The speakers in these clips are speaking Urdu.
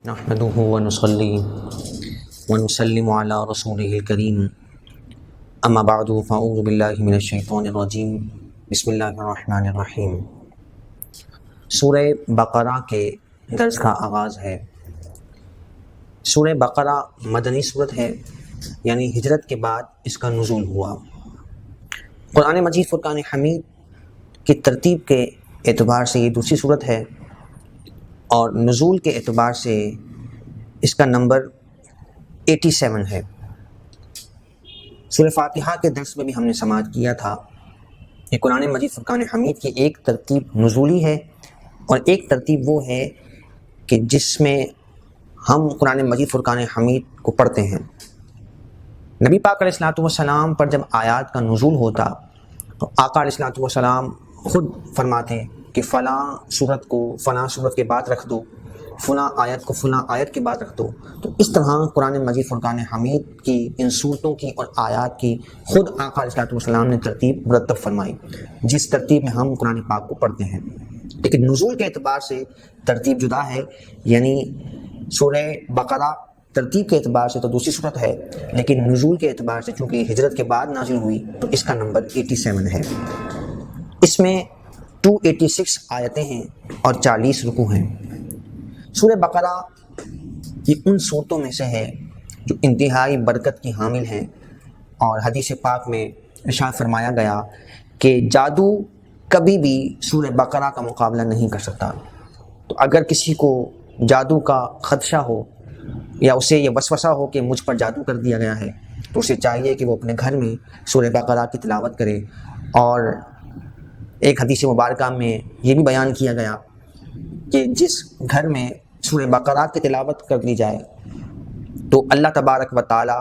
نحمده ونصلي ونسلم على رسوله الكريم اما بعد فاعوذ باللہ من الشیطان الرجیم بسم اللہ الرحمن الرحیم۔ سورہ بقرہ کے درس کا آغاز ہے۔ سورہ بقرہ مدنی سورت ہے، یعنی ہجرت کے بعد اس کا نزول ہوا۔ قرآن مجید فرقان حمید کی ترتیب کے اعتبار سے یہ دوسری سورت ہے، اور نزول کے اعتبار سے اس کا نمبر 87 ہے۔ سورہ فاتحہ کے درس میں بھی ہم نے سماعت کیا تھا کہ قرآن مجید فرقان حمید کی ایک ترتیب نزولی ہے، اور ایک ترتیب وہ ہے کہ جس میں ہم قرآن مجید فرقان حمید کو پڑھتے ہیں۔ نبی پاک علیہ الصلوۃ والسلام پر جب آیات کا نزول ہوتا تو آقا علیہ الصلوۃ والسلام خود فرماتے کہ فلاں صورت کو فلاں صورت کے بعد رکھ دو، فلاں آیت کو فلاں آیت کے بعد رکھ دو۔ تو اس طرح قرآن مجید فرقان حمید کی ان صورتوں کی اور آیات کی خود آقا علیہ الصلوۃ والسلام نے ترتیب مرتب فرمائی، جس ترتیب میں ہم قرآن پاک کو پڑھتے ہیں۔ لیکن نزول کے اعتبار سے ترتیب جدا ہے، یعنی سورہ بقرہ ترتیب کے اعتبار سے تو دوسری صورت ہے، لیکن نزول کے اعتبار سے چونکہ ہجرت کے بعد نازل ہوئی تو اس کا نمبر 87 ہے۔ اس میں 286 آیتیں ہیں اور 40 رکوع ہیں۔ سورہ بقرہ یہ ان صورتوں میں سے ہے جو انتہائی برکت کی حامل ہیں، اور حدیث پاک میں ارشاد فرمایا گیا کہ جادو کبھی بھی سورہ بقرہ کا مقابلہ نہیں کر سکتا۔ تو اگر کسی کو جادو کا خدشہ ہو یا اسے یہ وسوسہ ہو کہ مجھ پر جادو کر دیا گیا ہے، تو اسے چاہیے کہ وہ اپنے گھر میں سورہ بقرہ کی تلاوت کرے۔ اور ایک حدیث مبارکہ میں یہ بھی بیان کیا گیا کہ جس گھر میں سورہ بقرہ کی تلاوت کر لی جائے تو اللہ تبارک و تعالیٰ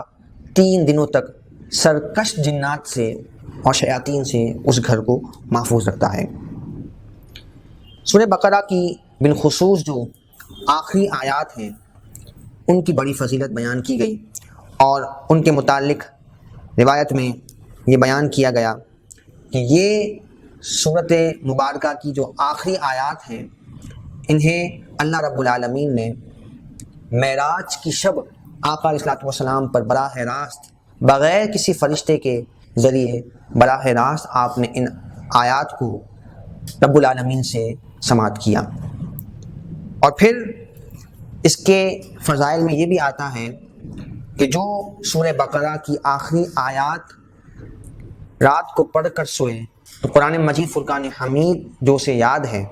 3 دنوں تک سرکش جنات سے اور شیاطین سے اس گھر کو محفوظ رکھتا ہے۔ سورہ بقرہ کی بالخصوص جو آخری آیات ہیں ان کی بڑی فضیلت بیان کی گئی، اور ان کے متعلق روایت میں یہ بیان کیا گیا کہ یہ سورت مبارکہ کی جو آخری آیات ہیں انہیں اللہ رب العالمین نے معراج کی شب آقا علیہ الصلوۃ والسلام پر براہ راست بغیر کسی فرشتے کے ذریعے براہ راست آپ نے ان آیات کو رب العالمین سے سماعت کیا۔ اور پھر اس کے فضائل میں یہ بھی آتا ہے کہ جو سورہ بقرہ کی آخری آیات رات کو پڑھ کر سوئے تو قرآن مجید فرقان حمید جو اسے یاد ہے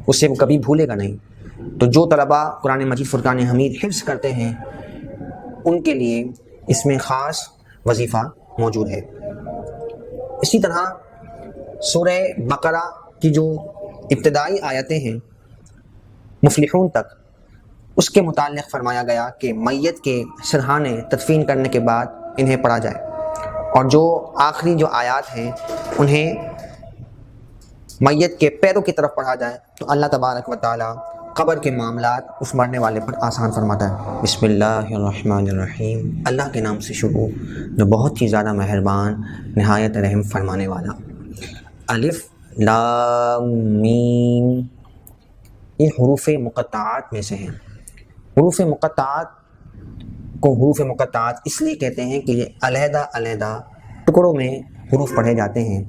اسے وہ کبھی بھولے گا نہیں۔ تو جو طلباء قرآن مجید فرقان حمید حفظ کرتے ہیں ان کے لیے اس میں خاص وظیفہ موجود ہے۔ اسی طرح سورہ بقرہ کی جو ابتدائی آیتیں ہیں مفلحون تک، اس کے متعلق فرمایا گیا کہ میت کے سرہانے تدفین کرنے کے بعد انہیں پڑھا جائے، اور جو آخری جو آیات ہیں انہیں میت کے پیروں کی طرف پڑھا جائے تو اللہ تبارک و تعالیٰ قبر کے معاملات اس مرنے والے پر آسان فرماتا ہے۔ بسم اللہ الرحمن الرحیم، اللہ کے نام سے شروع جو بہت ہی زیادہ مہربان نہایت رحم فرمانے والا۔ الف لام میم، یہ حروف مقطعات میں سے ہیں۔ حروف مقطعات کو حروف مقطعات اس لیے کہتے ہیں کہ یہ علیحدہ علیحدہ ٹکڑوں میں حروف پڑھے جاتے ہیں،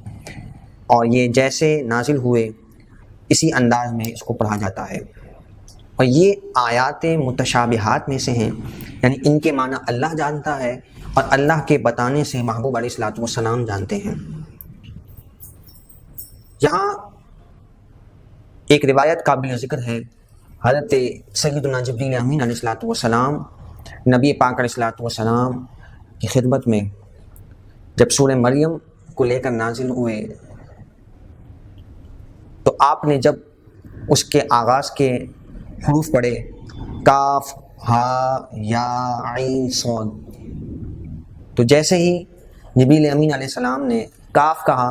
اور یہ جیسے نازل ہوئے اسی انداز میں اس کو پڑھا جاتا ہے۔ اور یہ آیات متشابہات میں سے ہیں، یعنی ان کے معنی اللہ جانتا ہے اور اللہ کے بتانے سے محبوب علیہ الصلوۃ والسلام جانتے ہیں۔ یہاں ایک روایت قابل ذکر ہے، حضرت سیدنا جبریل امین علیہ الصلوۃ والسلام نبی پاک علیہ الصلوۃ والسلام کی خدمت میں جب سورہ مریم کو لے کر نازل ہوئے تو آپ نے جب اس کے آغاز کے حروف پڑھے کاف ہا یا عین صاد، تو جیسے ہی جبریل امین علیہ السلام نے کاف کہا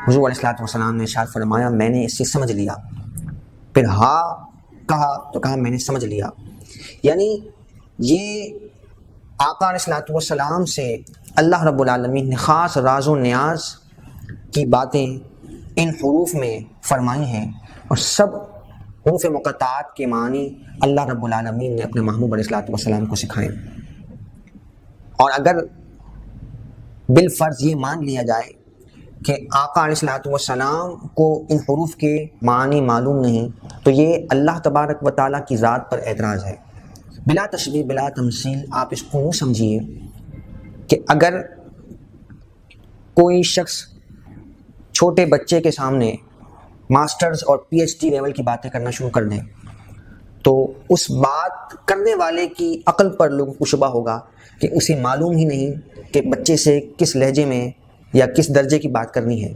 حضور علیہ الصلوۃ والسلام نے ارشاد فرمایا میں نے اس سے سمجھ لیا۔ پھر ہا کہا تو کہا میں نے سمجھ لیا۔ یعنی یہ آقا علیہ الصلوۃ والسلام سے اللہ رب العالمین نے خاص راز و نیاز کی باتیں ان حروف میں فرمائی ہیں، اور سب حروف مقطعات کے معنی اللہ رب العالمین نے اپنے محبوب علیہ الصلوۃ والسلام کو سکھائے. اور اگر بالفرض یہ مان لیا جائے کہ آقا علیہ الصلوۃ والسلام کو ان حروف کے معنی معلوم نہیں، تو یہ اللہ تبارک و تعالیٰ کی ذات پر اعتراض ہے. بلا تشبیہ بلا تمثیل آپ اس کو یوں سمجھیے کہ اگر کوئی شخص چھوٹے بچے کے سامنے ماسٹرز اور پی ایچ ڈی لیول کی باتیں کرنا شروع کر دیں تو اس بات کرنے والے کی عقل پر لوگوں کو شبہ ہوگا کہ اسے معلوم ہی نہیں کہ بچے سے کس لہجے میں یا کس درجے کی بات کرنی ہے.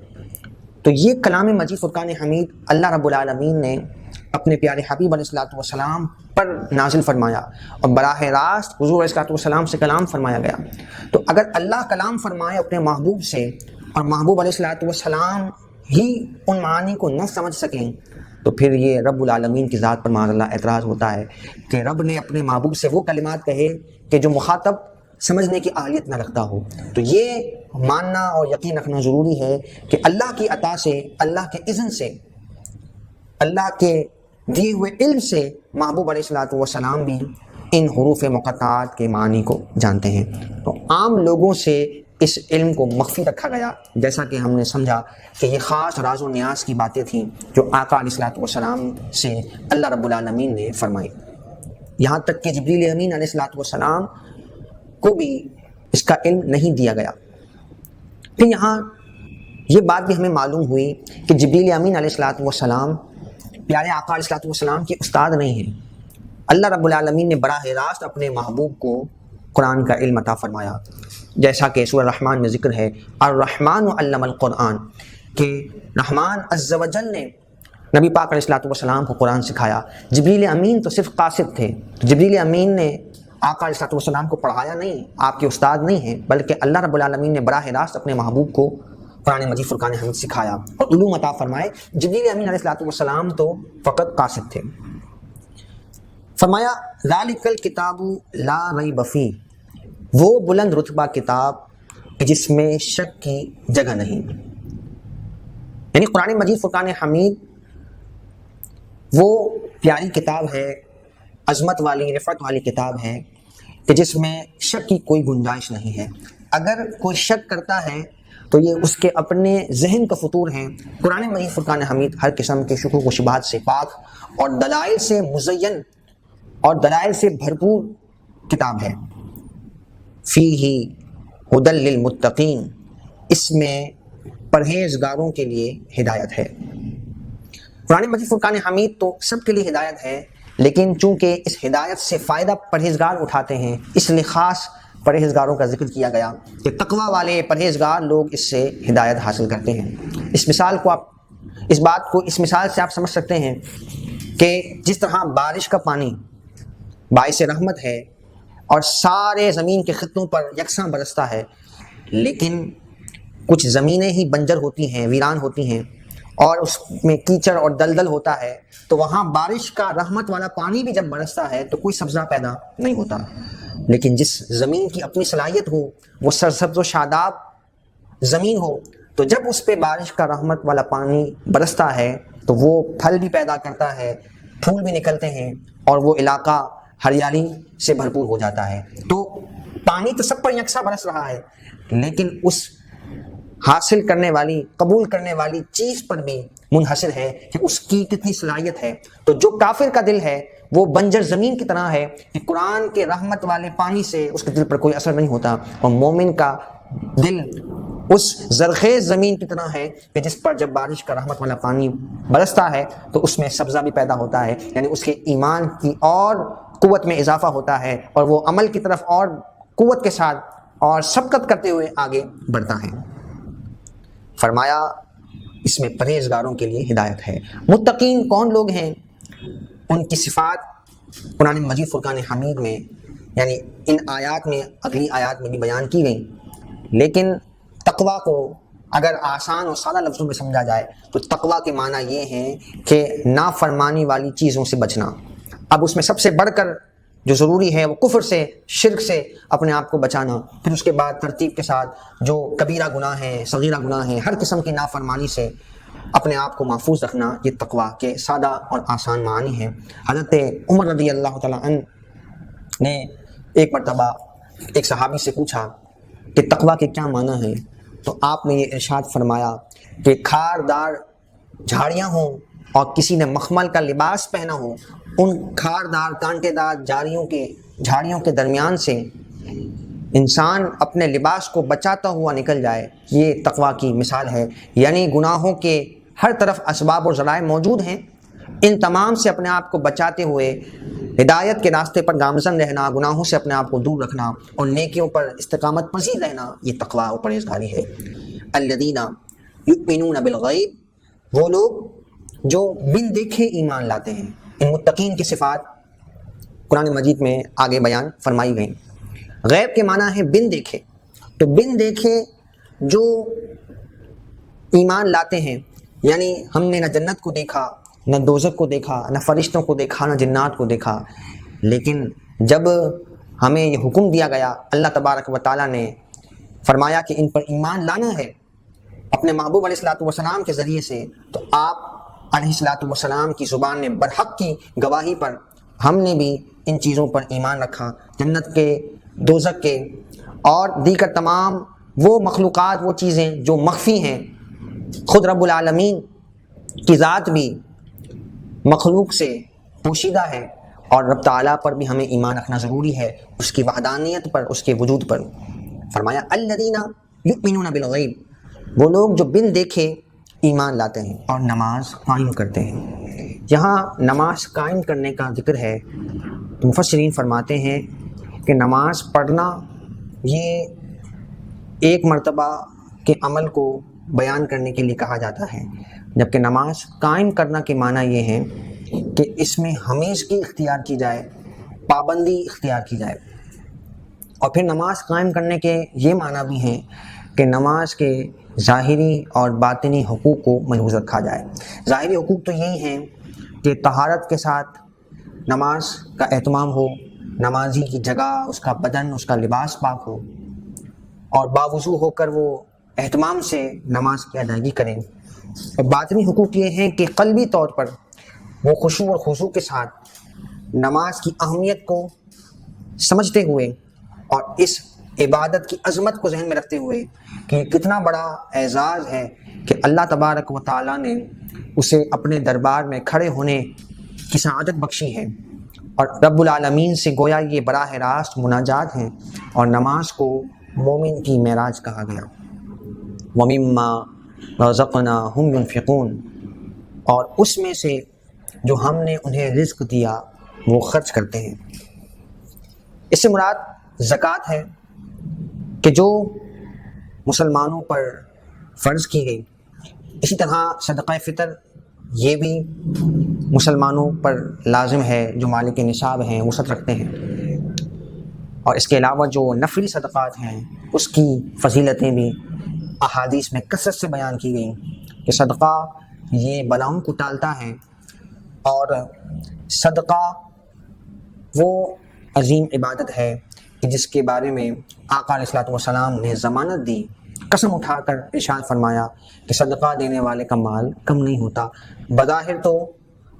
تو یہ کلام مجید فرقان حمید اللہ رب العالمین نے اپنے پیارے حبیب علیہ الصلوۃ والسلام پر نازل فرمایا اور براہ راست حضور علیہ الصلوۃ والسلام سے کلام فرمایا گیا. تو اگر اللہ کلام فرمائے اپنے محبوب سے اور محبوب علیہ الصلوۃ والسلام ہی ان معانی کو نہ سمجھ سکیں تو پھر یہ رب العالمین کی ذات پر معاذ اللہ اعتراض ہوتا ہے کہ رب نے اپنے محبوب سے وہ کلمات کہے کہ جو مخاطب سمجھنے کی اہلیت نہ رکھتا ہو. تو یہ ماننا اور یقین رکھنا ضروری ہے کہ اللہ کی عطا سے، اللہ کے اذن سے، اللہ کے دیے ہوئے علم سے محبوب علیہ الصلوۃ والسلام بھی ان حروف مقطعات کے معنی کو جانتے ہیں. تو عام لوگوں سے اس علم کو مخفی رکھا گیا، جیسا کہ ہم نے سمجھا کہ یہ خاص راز و نیاز کی باتیں تھیں جو آقا علیہ الصلوۃ والسلام سے اللہ رب العالمین نے فرمائی. یہاں تک کہ جبریل امین علیہ الصلوۃ والسلام کو بھی اس کا علم نہیں دیا گیا. پھر یہاں یہ بات بھی ہمیں معلوم ہوئی کہ جبریل امین علیہ الصلوۃ والسلام پیارے آقا علیہ الصلوۃ والسلام کے استاد نہیں ہیں. اللہ رب العالمین نے براہ راست اپنے محبوب کو قرآن کا علم عطا فرمایا، جیسا کہ سورہ رحمان میں ذکر ہے الرحمن علم القرآن، کہ رحمان عز و جل نے نبی پاک علیہ الصلوۃ والسلام کو قرآن سکھایا. جبریل امین تو صرف قاصد تھے. جبریل امین نے آقا علیہ الصلوۃ والسلام کو پڑھایا نہیں، آپ کے استاد نہیں ہیں، بلکہ اللہ رب العالمین نے براہ راست اپنے محبوب کو قرآن مجید فرقان حمید سکھایا اور علوم عطا فرمائے. جبریل امین علیہ الصلوۃ والسلام تو فقط قاصد تھے. فرمایا ذالک الکتاب لا ریب فیہ، وہ بلند رتبہ کتاب جس میں شک کی جگہ نہیں. یعنی قرآن مجید فرقان حمید وہ پیاری کتاب ہے، عظمت والی، رفعت والی کتاب ہے کہ جس میں شک کی کوئی گنجائش نہیں ہے. اگر کوئی شک کرتا ہے تو یہ اس کے اپنے ذہن کا فطور ہے. قرآن مجید فرقان حمید ہر قسم کے شکوک و شبہات سے پاک اور دلائل سے مزین اور دلائل سے بھرپور کتاب ہے. فیہ ھدی للمتقین، اس میں پرہیزگاروں کے لیے ہدایت ہے. قرآن مجید فرقان حمید تو سب کے لیے ہدایت ہے، لیکن چونکہ اس ہدایت سے فائدہ پرہیزگار اٹھاتے ہیں اس لیے خاص پرہیزگاروں کا ذکر کیا گیا کہ تقوی والے پرہیزگار لوگ اس سے ہدایت حاصل کرتے ہیں. اس مثال سے آپ سمجھ سکتے ہیں کہ جس طرح بارش کا پانی باعث رحمت ہے اور سارے زمین کے خطوں پر یکساں برستا ہے، لیکن کچھ زمینیں ہی بنجر ہوتی ہیں، ویران ہوتی ہیں اور اس میں کیچڑ اور دلدل ہوتا ہے، تو وہاں بارش کا رحمت والا پانی بھی جب برستا ہے تو کوئی سبزہ پیدا نہیں ہوتا. لیکن جس زمین کی اپنی صلاحیت ہو، وہ سرسبز و شاداب زمین ہو، تو جب اس پہ بارش کا رحمت والا پانی برستا ہے تو وہ پھل بھی پیدا کرتا ہے، پھول بھی نکلتے ہیں اور وہ علاقہ ہریالی سے بھرپور ہو جاتا ہے. تو پانی تو سب پر یکساں برس رہا ہے، لیکن اس حاصل کرنے والی، قبول کرنے والی چیز پر بھی منحصر ہے کہ اس کی کتنی صلاحیت ہے. تو جو کافر کا دل ہے وہ بنجر زمین کی طرح ہے کہ قرآن کے رحمت والے پانی سے اس کے دل پر کوئی اثر نہیں ہوتا، اور مومن کا دل اس زرخیز زمین کی طرح ہے کہ جس پر جب بارش کا رحمت والا پانی برستا ہے تو اس میں سبزہ بھی پیدا ہوتا ہے، یعنی اس کے ایمان کی اور قوت میں اضافہ ہوتا ہے اور وہ عمل کی طرف اور قوت کے ساتھ اور سبقت کرتے ہوئے آگے بڑھتا ہے. فرمایا اس میں پرہیزگاروں کے لیے ہدایت ہے. متقین کون لوگ ہیں؟ ان کی صفات قرآن مجید فرقان حمید میں یعنی ان آیات میں، اگلی آیات میں بھی بیان کی گئیں، لیکن تقویٰ کو اگر آسان اور سادہ لفظوں میں سمجھا جائے تو تقویٰ کے معنی یہ ہیں کہ نافرمانی والی چیزوں سے بچنا. اب اس میں سب سے بڑھ کر جو ضروری ہے وہ کفر سے، شرک سے اپنے آپ کو بچانا. پھر اس کے بعد ترتیب کے ساتھ جو کبیرہ گناہ ہیں، صغیرہ گناہ ہیں، ہر قسم کی نافرمانی سے اپنے آپ کو محفوظ رکھنا، یہ تقویٰ کے سادہ اور آسان معنی ہیں۔ حضرت عمر رضی اللہ تعالیٰ عنہ نے ایک مرتبہ ایک صحابی سے پوچھا کہ تقویٰ کے کیا معنی ہے، تو آپ نے یہ ارشاد فرمایا کہ کھاردار جھاڑیاں ہوں اور کسی نے مخمل کا لباس پہنا ہو، ان کھاردار کانٹے دار جھاڑیوں کے درمیان سے انسان اپنے لباس کو بچاتا ہوا نکل جائے، یہ تقویٰ کی مثال ہے۔ یعنی گناہوں کے ہر طرف اسباب اور ذرائع موجود ہیں، ان تمام سے اپنے آپ کو بچاتے ہوئے ہدایت کے راستے پر گامزن رہنا، گناہوں سے اپنے آپ کو دور رکھنا اور نیکیوں پر استقامت پذیر رہنا، یہ تقویٰ اور پرہیزگاری ہے۔ الذین یؤمنون بالغیب، وہ لوگ جو بن دیکھے ایمان لاتے ہیں۔ ان متقین کی صفات قرآن مجید میں آگے بیان فرمائی گئیں۔ غیب کے معنی ہے بن دیکھے، تو بن دیکھے جو ایمان لاتے ہیں، یعنی ہم نے نہ جنت کو دیکھا، نہ دوزخ کو دیکھا، نہ فرشتوں کو دیکھا، نہ جنات کو دیکھا، لیکن جب ہمیں یہ حکم دیا گیا، اللہ تبارک و تعالیٰ نے فرمایا کہ ان پر ایمان لانا ہے اپنے محبوب علیہ الصلوۃ والسلام کے ذریعے سے، تو آپ علیہ الصلوۃ والسلام کی زبان نے برحق کی گواہی پر ہم نے بھی ان چیزوں پر ایمان رکھا، جنت کے، دوزخ کے اور دیگر تمام وہ مخلوقات، وہ چیزیں جو مخفی ہیں۔ خود رب العالمین کی ذات بھی مخلوق سے پوشیدہ ہے، اور رب تعالیٰ پر بھی ہمیں ایمان رکھنا ضروری ہے، اس کی وحدانیت پر، اس کے وجود پر۔ فرمایا الذین یؤمنون بالغیب، وہ لوگ جو بن دیکھے ایمان لاتے ہیں اور نماز قائم کرتے ہیں۔ یہاں نماز قائم کرنے کا ذکر ہے، تو مفسرین فرماتے ہیں کہ نماز پڑھنا یہ ایک مرتبہ کے عمل کو بیان کرنے کے لیے کہا جاتا ہے، جبکہ نماز قائم کرنا کے معنی یہ ہے کہ اس میں ہمیشگی اختیار کی جائے، پابندی اختیار کی جائے۔ اور پھر نماز قائم کرنے کے یہ معنی بھی ہیں کہ نماز کے ظاہری اور باطنی حقوق کو محفوظ رکھا جائے۔ ظاہری حقوق تو یہی ہیں کہ طہارت کے ساتھ نماز کا اہتمام ہو، نمازی کی جگہ، اس کا بدن، اس کا لباس پاک ہو، اور باوضو ہو کر وہ اہتمام سے نماز کی ادائیگی کریں۔ اور باطنی حقوق یہ ہیں کہ قلبی طور پر وہ خشوع اور خضوع کے ساتھ نماز کی اہمیت کو سمجھتے ہوئے اور اس عبادت کی عظمت کو ذہن میں رکھتے ہوئے کہ یہ کتنا بڑا اعزاز ہے کہ اللہ تبارک و تعالیٰ نے اسے اپنے دربار میں کھڑے ہونے کی سعادت بخشی ہے، اور رب العالمین سے گویا یہ براہ راست مناجات ہیں، اور نماز کو مومن کی معراج کہا گیا۔ وَمِمَّا رَزَقْنَاهُمْ يُنْفِقُونَ، اور اس میں سے جو ہم نے انہیں رزق دیا وہ خرچ کرتے ہیں۔ اس سے مراد زکوٰۃ ہے کہ جو مسلمانوں پر فرض کی گئی۔ اسی طرح صدقہ فطر یہ بھی مسلمانوں پر لازم ہے، جو مالک نصاب ہیں، وسعت رکھتے ہیں۔ اور اس کے علاوہ جو نفلی صدقات ہیں اس کی فضیلتیں بھی احادیث میں کثرت سے بیان کی گئیں کہ صدقہ یہ بلاؤں کو ٹالتا ہے، اور صدقہ وہ عظیم عبادت ہے کہ جس کے بارے میں آقا علیہ الصلوۃ والسلام نے ضمانت دی، قسم اٹھا کر ارشاد فرمایا کہ صدقہ دینے والے کا مال کم نہیں ہوتا۔ بظاہر تو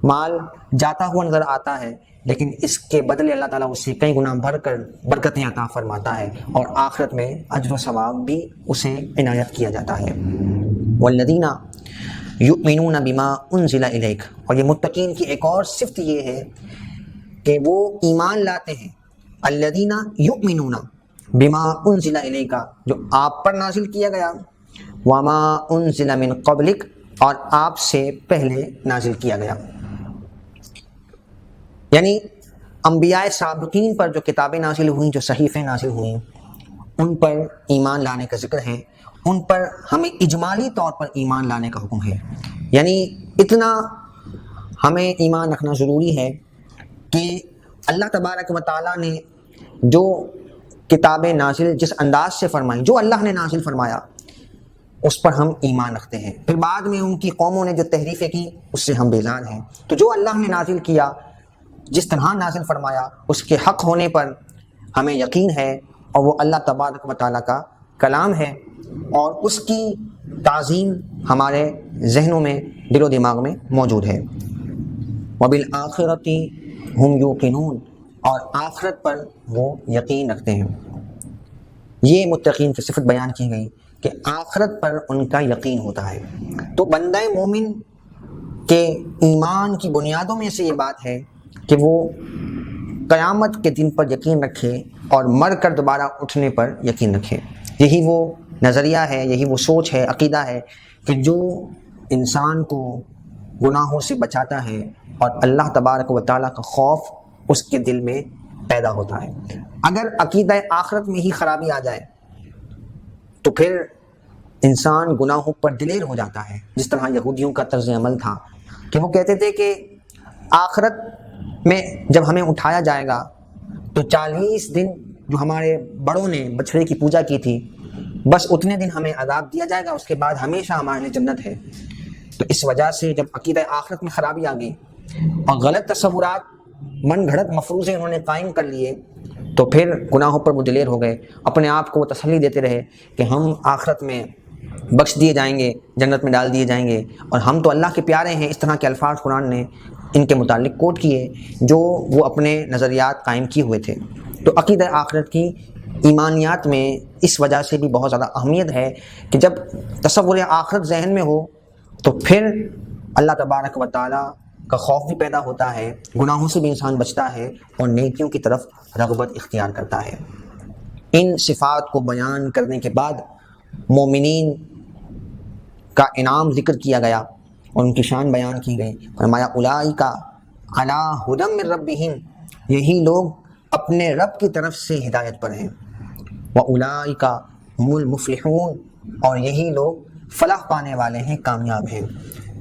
مال جاتا ہوا نظر آتا ہے، لیکن اس کے بدلے اللہ تعالیٰ اسے کئی گنا بڑھ کر برکتیں عطا فرماتا ہے، اور آخرت میں اجر و ثواب بھی اسے عنایت کیا جاتا ہے۔ والذین یؤمنون بما انزل الیک، اور یہ متقین کی ایک اور صفت یہ ہے کہ وہ ایمان لاتے ہیں۔ الذین یؤمنون بما انزل الیک، جو آپ پر نازل کیا گیا، وما انزل من قبلک، اور آپ سے پہلے نازل کیا گیا۔ یعنی انبیاء سابقین پر جو کتابیں نازل ہوئیں، جو صحیفیں نازل ہوئیں، ان پر ایمان لانے کا ذکر ہے، ان پر ہمیں اجمالی طور پر ایمان لانے کا حکم ہے۔ یعنی اتنا ہمیں ایمان رکھنا ضروری ہے کہ اللہ تبارک و تعالیٰ نے جو کتابیں نازل جس انداز سے فرمائیں، جو اللہ نے نازل فرمایا، اس پر ہم ایمان رکھتے ہیں۔ پھر بعد میں ان کی قوموں نے جو تحریفیں کی اس سے ہم بیزار ہیں۔ تو جو اللہ نے نازل کیا، جس طرح نازل فرمایا، اس کے حق ہونے پر ہمیں یقین ہے، اور وہ اللہ تبارک و تعالیٰ کا کلام ہے، اور اس کی تعظیم ہمارے ذہنوں میں، دل و دماغ میں موجود ہے۔ وبالآخرۃ ہم یوقنون، اور آخرت پر وہ یقین رکھتے ہیں۔ یہ متقین کی صفت بیان کی گئی کہ آخرت پر ان کا یقین ہوتا ہے۔ تو بندہ مومن کے ایمان کی بنیادوں میں سے یہ بات ہے کہ وہ قیامت کے دن پر یقین رکھے اور مر کر دوبارہ اٹھنے پر یقین رکھے۔ یہی وہ نظریہ ہے، یہی وہ سوچ ہے، عقیدہ ہے کہ جو انسان کو گناہوں سے بچاتا ہے اور اللہ تبارک و تعالیٰ کا خوف اس کے دل میں پیدا ہوتا ہے۔ اگر عقیدہ آخرت میں ہی خرابی آ جائے تو پھر انسان گناہوں پر دلیر ہو جاتا ہے، جس طرح یہودیوں کا طرز عمل تھا کہ وہ کہتے تھے کہ آخرت میں جب ہمیں اٹھایا جائے گا تو 40 دن جو ہمارے بڑوں نے بچھڑے کی پوجا کی تھی، بس اتنے دن ہمیں عذاب دیا جائے گا، اس کے بعد ہمیشہ ہمارے لیے جنت ہے۔ تو اس وجہ سے جب عقیدہ آخرت میں خرابی آ گئی اور غلط تصورات، من گھڑت مفروضے انہوں نے قائم کر لیے، تو پھر گناہوں پر وہ دلیر ہو گئے، اپنے آپ کو وہ تسلی دیتے رہے کہ ہم آخرت میں بخش دیے جائیں گے، جنت میں ڈال دیے جائیں گے، اور ہم تو اللہ کے پیارے ہیں۔ اس طرح کے الفاظ قرآن نے ان کے متعلق کوٹ کیے جو وہ اپنے نظریات قائم کیے ہوئے تھے۔ تو عقیدہ آخرت کی ایمانیات میں اس وجہ سے بھی بہت زیادہ اہمیت ہے کہ جب تصور آخرت ذہن میں ہو تو پھر اللہ تبارک و تعالیٰ کا خوف بھی پیدا ہوتا ہے، گناہوں سے بھی انسان بچتا ہے اور نیکیوں کی طرف رغبت اختیار کرتا ہے۔ ان صفات کو بیان کرنے کے بعد مومنین کا انعام ذکر کیا گیا اور ان کی شان بیان کی گئی۔ فرمایا اولئک علی ھدی من ربہم، یہی لوگ اپنے رب کی طرف سے ہدایت پر ہیں۔ واولئک ھم المفلحون، اور یہی لوگ فلاح پانے والے ہیں، کامیاب ہیں۔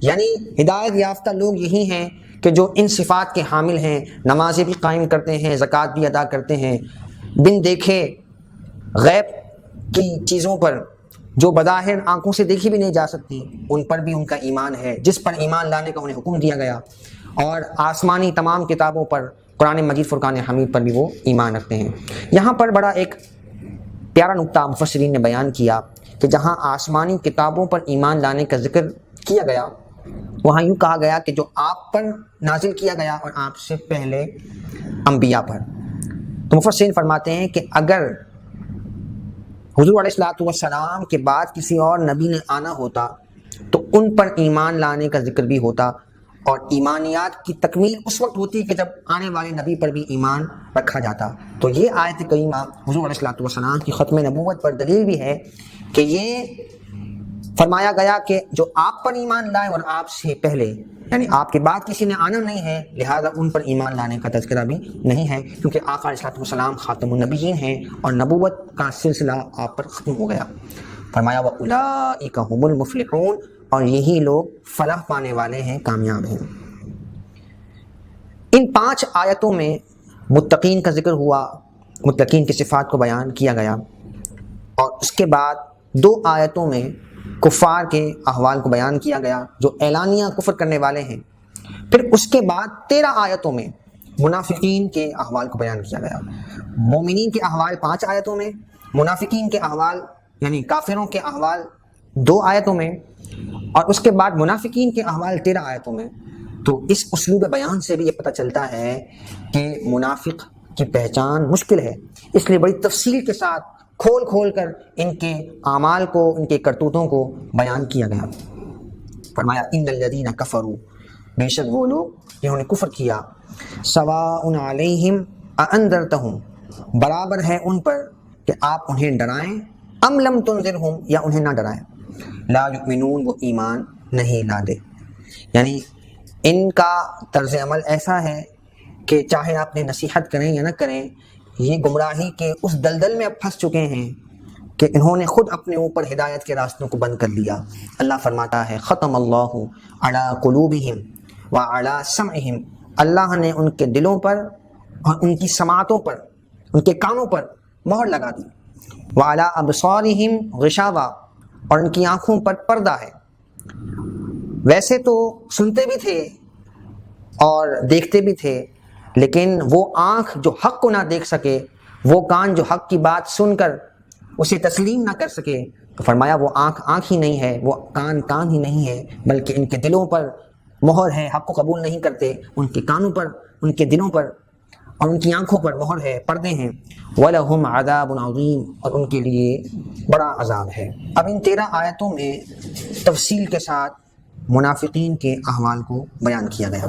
یعنی ہدایت یافتہ لوگ یہی ہیں کہ جو ان صفات کے حامل ہیں، نمازیں بھی قائم کرتے ہیں، زکوٰۃ بھی ادا کرتے ہیں، بن دیکھے غیب کی چیزوں پر جو بظاہر آنکھوں سے دیکھی بھی نہیں جا سکتی ان پر بھی ان کا ایمان ہے، جس پر ایمان لانے کا انہیں حکم دیا گیا، اور آسمانی تمام کتابوں پر، قرآن مجید فرقان حمید پر بھی وہ ایمان رکھتے ہیں۔ یہاں پر بڑا ایک پیارا نقطہ مفسرین نے بیان کیا کہ جہاں آسمانی کتابوں پر ایمان لانے کا ذکر کیا گیا، وہاں یوں کہا گیا کہ جو آپ پر نازل کیا گیا اور آپ سے پہلے انبیاء پر۔ تو مفسرین فرماتے ہیں کہ اگر حضور علیہ الصلوۃ والسلام کے بعد کسی اور نبی نے آنا ہوتا تو ان پر ایمان لانے کا ذکر بھی ہوتا، اور ایمانیات کی تکمیل اس وقت ہوتی کہ جب آنے والے نبی پر بھی ایمان رکھا جاتا۔ تو یہ آیت کریمہ حضور علیہ الصلوۃ والسلام کی ختم نبوت پر دلیل بھی ہے کہ یہ فرمایا گیا کہ جو آپ پر ایمان لائے اور آپ سے پہلے، یعنی آپ کے بعد کسی نے آنا نہیں ہے، لہذا ان پر ایمان لانے کا تذکرہ بھی نہیں ہے، کیونکہ آقا علیہ الصلوۃ والسلام خاتم النبیین ہیں اور نبوت کا سلسلہ آپ پر ختم ہو گیا۔ فرمایا وَأُولَٰئِکَ هُمُ الْمُفْلِحُونَ، اور یہی لوگ فلاح پانے والے ہیں، کامیاب ہیں۔ ان 5 آیتوں میں متقین کا ذکر ہوا، متقین کی صفات کو بیان کیا گیا، اور اس کے بعد 2 آیتوں میں کفار کے احوال کو بیان کیا گیا جو اعلانیہ کفر کرنے والے ہیں۔ پھر اس کے بعد 13 آیتوں میں منافقین کے احوال کو بیان کیا گیا۔ مومنین کے احوال 5 آیتوں میں، منافقین کے احوال یعنی کافروں کے احوال 2 آیتوں میں، اور اس کے بعد منافقین کے احوال 13 آیتوں میں۔ تو اس اسلوب بیان سے بھی یہ پتہ چلتا ہے کہ منافق کی پہچان مشکل ہے، اس لیے بڑی تفصیل کے ساتھ کھول کھول کر ان کے اعمال کو، ان کے کرتوتوں کو بیان کیا گیا۔ فرمایا ان الذین کفروا، بے شک وہ لوگ جنہوں نے کفر کیا، سواء علیہم اانذرتہم، برابر ہے ان پر کہ آپ انہیں ڈرائیں، ام لم تنذرہم، یا انہیں نہ ڈرائیں، لا یؤمنون، وہ ایمان نہیں لاتے۔ یعنی ان کا طرز عمل ایسا ہے کہ چاہے آپ نے نصیحت کریں یا نہ کریں، یہ گمراہی کے اس دلدل میں اب پھنس چکے ہیں کہ انہوں نے خود اپنے اوپر ہدایت کے راستوں کو بند کر لیا۔ اللہ فرماتا ہے ختم اللہ علی قلوبہم وعلی سمعہم، اللہ نے ان کے دلوں پر اور ان کی سماعتوں پر، ان کے کانوں پر مہر لگا دی، وعلی ابصارہم غشاوہ، اور ان کی آنکھوں پر پردہ ہے۔ ویسے تو سنتے بھی تھے اور دیکھتے بھی تھے، لیکن وہ آنکھ جو حق کو نہ دیکھ سکے، وہ کان جو حق کی بات سن کر اسے تسلیم نہ کر سکے تو فرمایا وہ آنکھ ہی نہیں ہے، وہ کان ہی نہیں ہے، بلکہ ان کے دلوں پر مہر ہے، حق کو قبول نہیں کرتے، ان کے کانوں پر، ان کے دلوں پر اور ان کی آنکھوں پر مہر ہے، پردے ہیں۔ وَلَهُمْ عَذَابٌ عَظِيمٌ، اور ان کے لیے بڑا عذاب ہے۔ اب ان 13 آیتوں میں تفصیل کے ساتھ منافقین کے احوال کو بیان کیا گیا۔